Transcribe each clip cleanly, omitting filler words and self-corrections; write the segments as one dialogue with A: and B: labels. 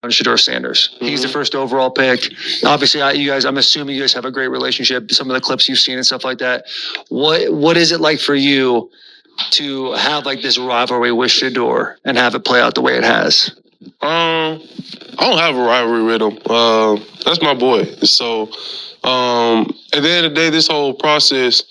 A: on Shedeur Sanders. He's the first overall pick. Obviously, I'm assuming you guys have a great relationship. Some of the clips you've seen and stuff like that. What is it like for you to have like this rivalry with Shedeur and have it play out the way it has?
B: I don't have a rivalry with him. That's my boy. So, at the end of the day, this whole process,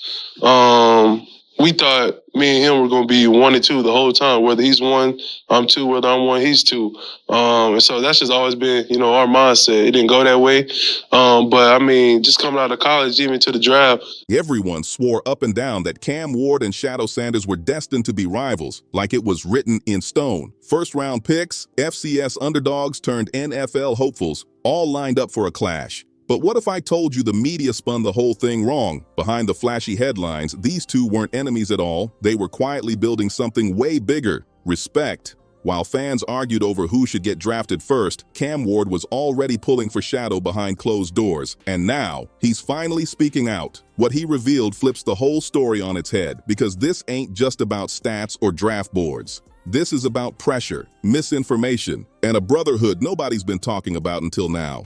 B: we thought me and him were going to be 1 and 2 the whole time. Whether he's 1, I'm 2. Whether I'm 1, he's 2. And so that's just always been, our mindset. It didn't go that way. But I mean, just coming out of college, even to the draft.
C: Everyone swore up and down that Cam Ward and Shedeur Sanders were destined to be rivals, like it was written in stone. First-round picks, FCS underdogs turned NFL hopefuls, all lined up for a clash. But what if I told you the media spun the whole thing wrong? Behind the flashy headlines, these two weren't enemies at all. They were quietly building something way bigger: respect. While fans argued over who should get drafted first, Cam Ward was already pulling for Shedeur behind closed doors. And now, he's finally speaking out. What he revealed flips the whole story on its head, because this ain't just about stats or draft boards. This is about pressure, misinformation, and a brotherhood nobody's been talking about until now.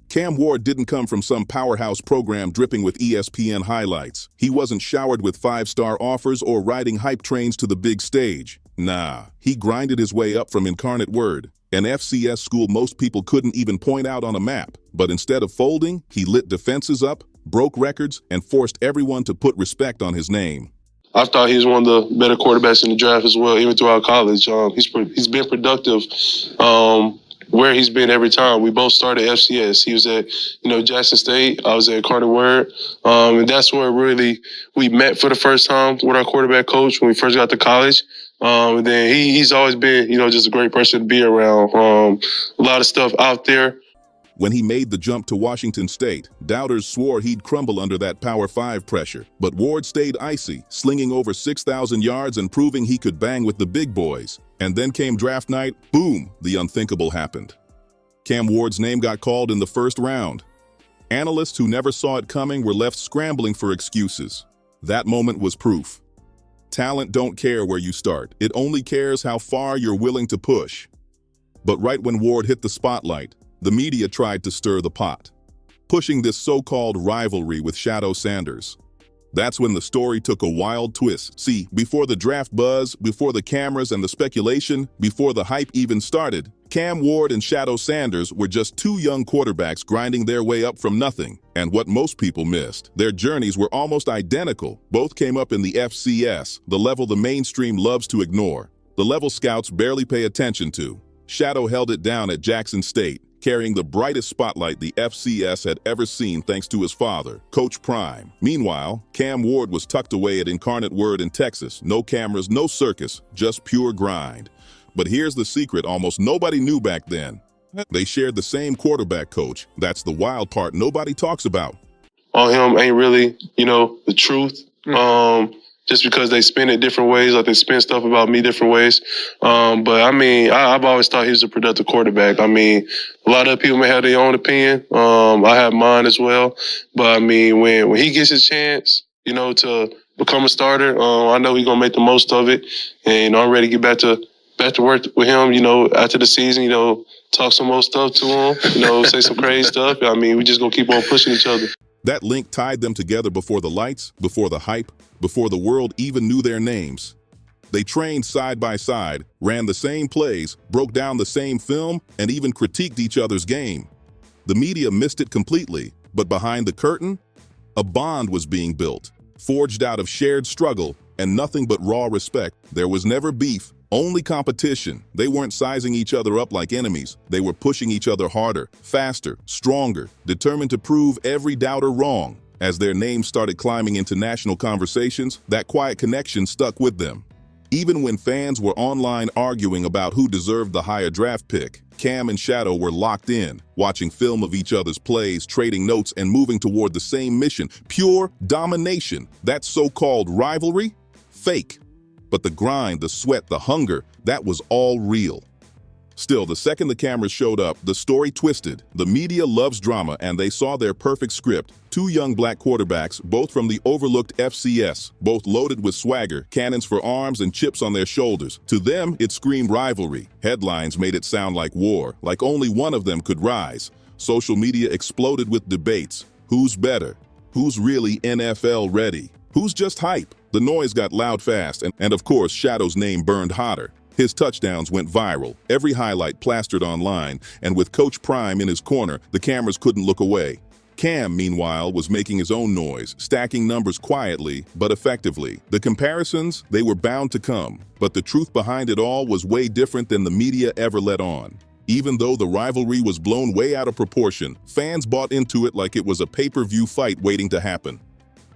C: Cam Ward didn't come from some powerhouse program dripping with ESPN highlights. He wasn't showered with 5-star offers or riding hype trains to the big stage. Nah, he grinded his way up from Incarnate Word, an FCS school most people couldn't even point out on a map. But instead of folding, he lit defenses up, broke records, and forced everyone to put respect on his name.
B: I thought he was one of the better quarterbacks in the draft as well, even throughout college. He's been productive where he's been every time. We both started FCS. He was at, Jackson State. I was at Incarnate Word. And that's where really we met for the first time with our quarterback coach when we first got to college. And then he's always been, just a great person to be around. A lot of stuff out there.
C: When he made the jump to Washington State, doubters swore he'd crumble under that Power 5 pressure. But Ward stayed icy, slinging over 6,000 yards and proving he could bang with the big boys. And then came draft night, boom, the unthinkable happened. Cam Ward's name got called in the first round. Analysts who never saw it coming were left scrambling for excuses. That moment was proof. Talent don't care where you start. It only cares how far you're willing to push. But right when Ward hit the spotlight, the media tried to stir the pot, pushing this so-called rivalry with Shedeur Sanders. That's when the story took a wild twist. See, before the draft buzz, before the cameras and the speculation, before the hype even started, Cam Ward and Shedeur Sanders were just two young quarterbacks grinding their way up from nothing. And what most people missed, their journeys were almost identical. Both came up in the FCS, the level the mainstream loves to ignore, the level scouts barely pay attention to. Shedeur held it down at Jackson State, carrying the brightest spotlight the FCS had ever seen thanks to his father, Coach Prime. Meanwhile, Cam Ward was tucked away at Incarnate Word in Texas. No cameras, no circus, just pure grind. But here's the secret almost nobody knew back then. They shared the same quarterback coach. That's the wild part nobody talks about.
B: On him ain't really, the truth. Just because they spin it different ways, like they spin stuff about me different ways. But I mean, I've always thought he was a productive quarterback. I mean, a lot of people may have their own opinion. I have mine as well. But I mean, when he gets his chance, to become a starter, I know he's gonna make the most of it. And I'm ready to get back to work with him. After the season, talk some more stuff to him. Say some crazy stuff. I mean, we just gonna keep on pushing each other.
C: That link tied them together before the lights, before the hype, before the world even knew their names. They trained side by side, ran the same plays, broke down the same film, and even critiqued each other's game. The media missed it completely, but behind the curtain, a bond was being built, forged out of shared struggle and nothing but raw respect. There was never beef, only competition. They weren't sizing each other up like enemies. They were pushing each other harder, faster, stronger, determined to prove every doubter wrong. As their names started climbing into national conversations, that quiet connection stuck with them. Even when fans were online arguing about who deserved the higher draft pick, Cam and Shedeur were locked in, watching film of each other's plays, trading notes, and moving toward the same mission: pure domination. That so-called rivalry? Fake. But the grind, the sweat, the hunger, that was all real. Still, the second the cameras showed up, the story twisted. The media loves drama, and they saw their perfect script. Two young black quarterbacks, both from the overlooked FCS, both loaded with swagger, cannons for arms, and chips on their shoulders. To them, it screamed rivalry. Headlines made it sound like war, like only one of them could rise. Social media exploded with debates. Who's better? Who's really NFL ready? Who's just hype? The noise got loud fast, and of course, Shadow's name burned hotter. His touchdowns went viral, every highlight plastered online, and with Coach Prime in his corner, the cameras couldn't look away. Cam, meanwhile, was making his own noise, stacking numbers quietly, but effectively. The comparisons, they were bound to come, but the truth behind it all was way different than the media ever let on. Even though the rivalry was blown way out of proportion, fans bought into it like it was a pay-per-view fight waiting to happen.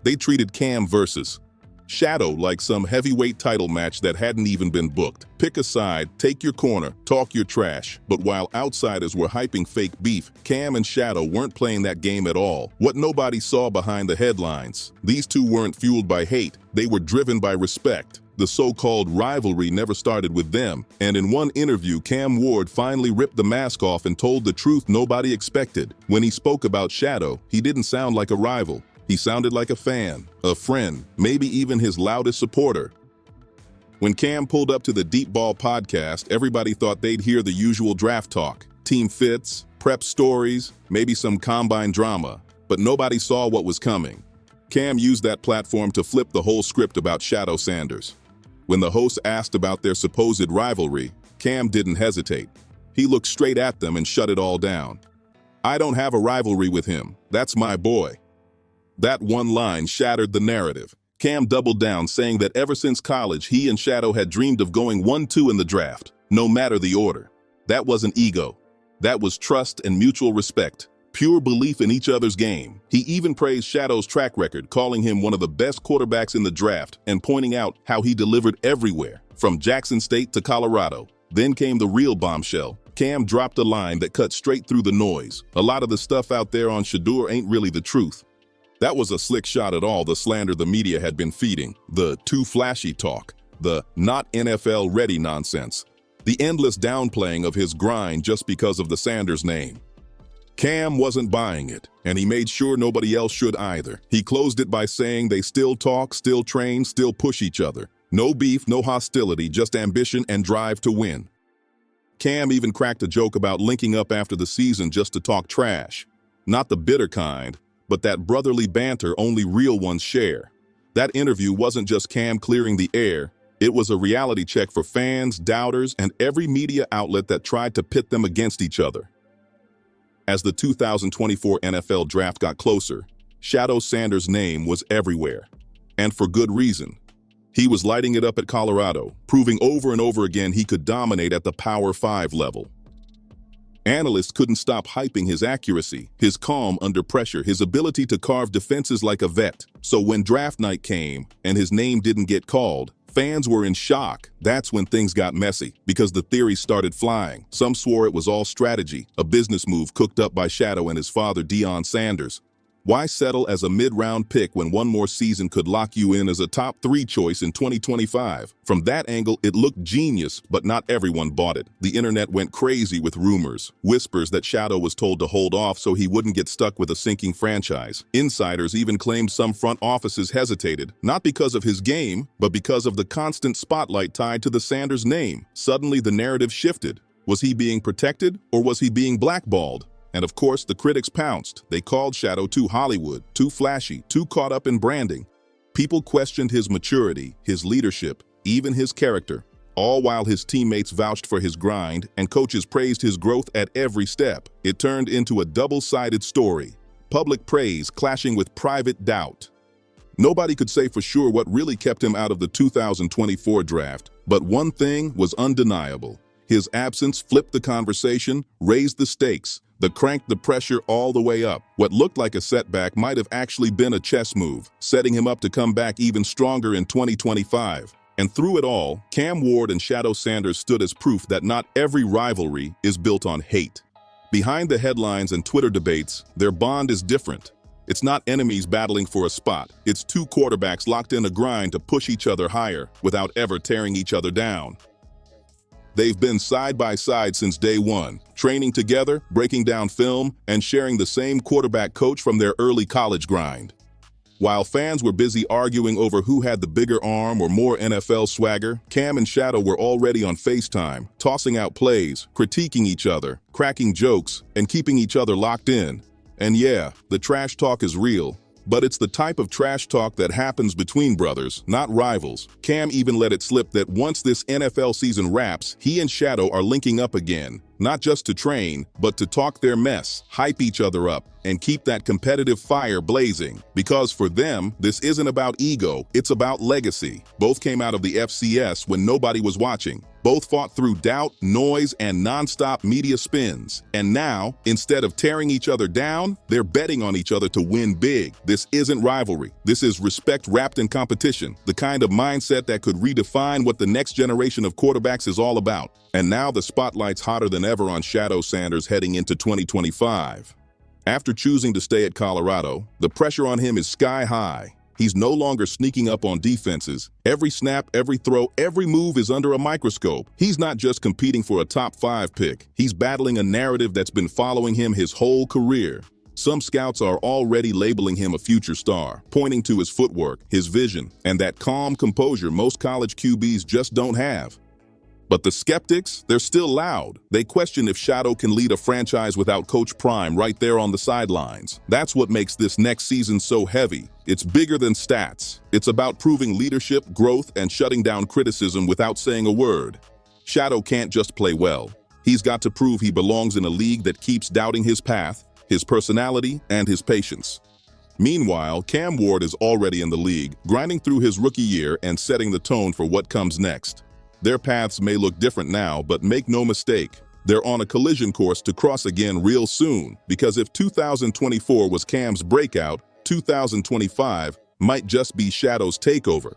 C: They treated Cam versus Shadow like some heavyweight title match that hadn't even been booked. Pick a side, take your corner, talk your trash. But while outsiders were hyping fake beef, Cam and Shadow weren't playing that game at all. What nobody saw behind the headlines. These two weren't fueled by hate, they were driven by respect. The so-called rivalry never started with them, and in one interview, Cam Ward finally ripped the mask off and told the truth nobody expected. When he spoke about Shadow, he didn't sound like a rival. He sounded like a fan, a friend, maybe even his loudest supporter. When Cam pulled up to the Deep Ball podcast, everybody thought they'd hear the usual draft talk, team fits, prep stories, maybe some combine drama, but nobody saw what was coming. Cam used that platform to flip the whole script about Shedeur Sanders. When the host asked about their supposed rivalry, Cam didn't hesitate. He looked straight at them and shut it all down. "I don't have a rivalry with him. That's my boy." That one line shattered the narrative. Cam doubled down, saying that ever since college, he and Shadow had dreamed of going 1-2 in the draft, no matter the order. That wasn't ego. That was trust and mutual respect, pure belief in each other's game. He even praised Shadow's track record, calling him one of the best quarterbacks in the draft and pointing out how he delivered everywhere, from Jackson State to Colorado. Then came the real bombshell. Cam dropped a line that cut straight through the noise. "A lot of the stuff out there on Shedeur ain't really the truth." That was a slick shot at all the slander the media had been feeding, the too flashy talk, the not NFL ready nonsense, the endless downplaying of his grind just because of the Sanders name. Cam wasn't buying it, and he made sure nobody else should either. He closed it by saying they still talk, still train, still push each other. No beef, no hostility, just ambition and drive to win. Cam even cracked a joke about linking up after the season just to talk trash. Not the bitter kind, but that brotherly banter only real ones share. That interview wasn't just Cam clearing the air, it was a reality check for fans, doubters, and every media outlet that tried to pit them against each other. As the 2024 NFL Draft got closer, Shedeur Sanders' name was everywhere. And for good reason. He was lighting it up at Colorado, proving over and over again he could dominate at the Power 5 level. Analysts couldn't stop hyping his accuracy, his calm under pressure, his ability to carve defenses like a vet. So when draft night came and his name didn't get called, fans were in shock. That's when things got messy, because the theories started flying. Some swore it was all strategy, a business move cooked up by Shadow and his father, Deion Sanders. Why settle as a mid-round pick when one more season could lock you in as a top 3 choice in 2025? From that angle, it looked genius, but not everyone bought it. The internet went crazy with rumors, whispers that Shadow was told to hold off so he wouldn't get stuck with a sinking franchise. Insiders even claimed some front offices hesitated, not because of his game, but because of the constant spotlight tied to the Sanders name. Suddenly, the narrative shifted. Was he being protected, or was he being blackballed? And of course, the critics pounced. They called Shadow too Hollywood, too flashy, too caught up in branding. People questioned his maturity, his leadership, even his character, all while his teammates vouched for his grind and coaches praised his growth at every step. It turned into a double-sided story, public praise clashing with private doubt. Nobody could say for sure what really kept him out of the 2024 draft, but one thing was undeniable. His absence flipped the conversation, raised the stakes, cranked the pressure all the way up. What looked like a setback might have actually been a chess move, setting him up to come back even stronger in 2025. And through it all, Cam Ward and Shedeur Sanders stood as proof that not every rivalry is built on hate. Behind the headlines and Twitter debates, their bond is different. It's not enemies battling for a spot. It's two quarterbacks locked in a grind to push each other higher without ever tearing each other down. They've been side by side since day one, training together, breaking down film, and sharing the same quarterback coach from their early college grind. While fans were busy arguing over who had the bigger arm or more NFL swagger, Cam and Shadow were already on FaceTime, tossing out plays, critiquing each other, cracking jokes, and keeping each other locked in. And yeah, the trash talk is real, but it's the type of trash talk that happens between brothers, not rivals. Cam even let it slip that once this NFL season wraps, he and Shadow are linking up again, not just to train, but to talk their mess, hype each other up, and keep that competitive fire blazing. Because for them, this isn't about ego, it's about legacy. Both came out of the FCS when nobody was watching. Both fought through doubt, noise, and nonstop media spins. And now, instead of tearing each other down, they're betting on each other to win big. This isn't rivalry. This is respect wrapped in competition, the kind of mindset that could redefine what the next generation of quarterbacks is all about. And now the spotlight's hotter than ever on Shedeur Sanders heading into 2025. After choosing to stay at Colorado, the pressure on him is sky high. He's no longer sneaking up on defenses. Every snap, every throw, every move is under a microscope. He's not just competing for a top 5 pick. He's battling a narrative that's been following him his whole career. Some scouts are already labeling him a future star, pointing to his footwork, his vision, and that calm composure most college QBs just don't have. But the skeptics, they're still loud. They question if Shadow can lead a franchise without Coach Prime right there on the sidelines. That's what makes this next season so heavy. It's bigger than stats. It's about proving leadership, growth, and shutting down criticism without saying a word. Shadow can't just play well. He's got to prove he belongs in a league that keeps doubting his path, his personality, and his patience. Meanwhile, Cam Ward is already in the league, grinding through his rookie year and setting the tone for what comes next. Their paths may look different now, but make no mistake, they're on a collision course to cross again real soon, because if 2024 was Cam's breakout, 2025 might just be Shadow's takeover.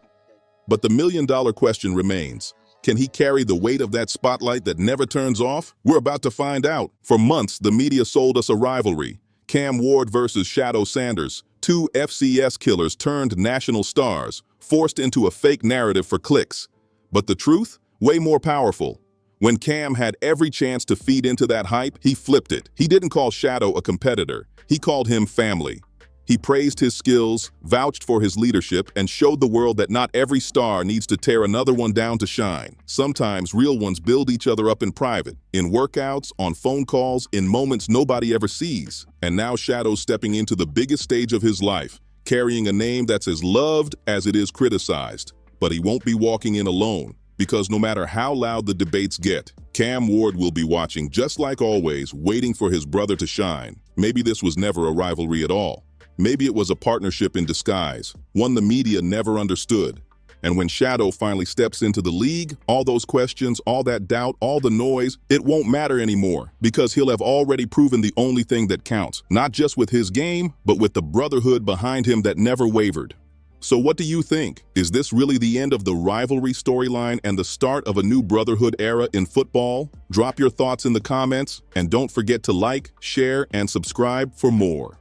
C: But the million-dollar question remains. Can he carry the weight of that spotlight that never turns off? We're about to find out. For months, the media sold us a rivalry. Cam Ward versus Shedeur Sanders, 2 FCS killers turned national stars, forced into a fake narrative for clicks. But the truth? Way more powerful. When Cam had every chance to feed into that hype, he flipped it. He didn't call Shadow a competitor. He called him family. He praised his skills, vouched for his leadership, and showed the world that not every star needs to tear another one down to shine. Sometimes real ones build each other up in private, in workouts, on phone calls, in moments nobody ever sees. And now Shadow's stepping into the biggest stage of his life, carrying a name that's as loved as it is criticized. But he won't be walking in alone, because no matter how loud the debates get, Cam Ward will be watching just like always, waiting for his brother to shine. Maybe this was never a rivalry at all. Maybe it was a partnership in disguise, one the media never understood. And when Shadow finally steps into the league, all those questions, all that doubt, all the noise, it won't matter anymore, because he'll have already proven the only thing that counts, not just with his game, but with the brotherhood behind him that never wavered. So what do you think? Is this really the end of the rivalry storyline and the start of a new brotherhood era in football? Drop your thoughts in the comments, and don't forget to like, share, and subscribe for more.